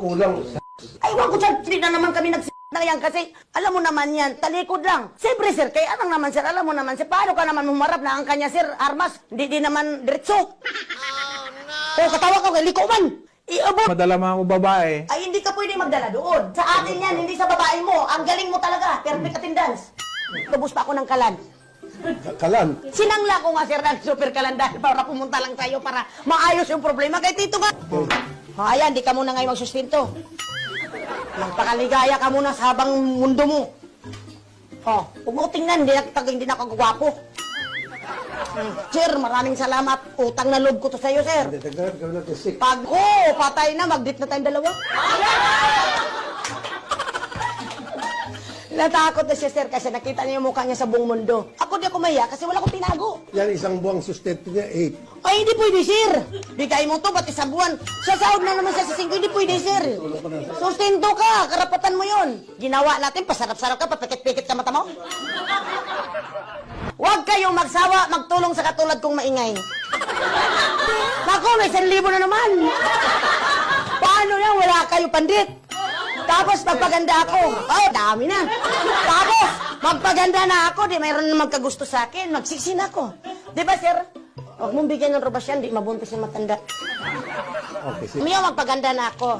kulang. Ay, wag ko dyan. Hindi na naman kami na yan kasi alam mo naman yan, talikod lang. Siyempre, sir, kaya anong naman, sir, alam mo naman, sir, paano ka naman humarap na ang kanya, sir, armas, hindi naman diretso. Oh, no! O, katawa ka, liko man. Iabot. Madala mga mo babae. Ay, hindi ka pwede magdala doon. Sa atin yan, hindi sa babae mo. Ang galing mo talaga. Perfect attendance. Tubos pa ako ng kalan. Kalan. Sinangla ko nga, sir, ng super kalan dahil para pumunta lang tayo para maayos yung problema. Kaya tito nga. Ayan, di ka muna ngayon magsustinto. Magpakaligaya ka muna sa habang mundo mo. Oh, huwag mo tingnan, hindi na kagwapo. Sir, maraming salamat. Utang na loob ko to sa'yo, sir. Dagdagan kami natin 6. Pag, patay na, mag-date na tayong dalawa. Natakot na siya, sir, kasi nakita niya yung mukha niya sa buong mundo. Ako di ako maya kasi wala akong tinago. Yan, isang buwang sustento niya, 8. Ay, hindi pwede, sir. Bigay mo to, ba't isang buwan? Sasahod na naman siya sa 5, hindi pwede, sir. Sustento ka, karapatan mo yon. Ginawa natin, pasarap-sarap ka, papikit-pikit ka mata mo. Huwag kayong magsawa, magtulong sa katulad kong maingay. Naku, may 1,000 na naman. Paano yan? Wala kayo pandit. Tapos magpaganda ako. Oh, dami na. Tapos magpaganda na ako, di mayroon na magkagusto sa akin. Magsiksin ako. Di ba, sir? Huwag mong bigyan ng robas yan, di mabuntis yung matanda. Okay, sige. Umiyaw, magpaganda na ako.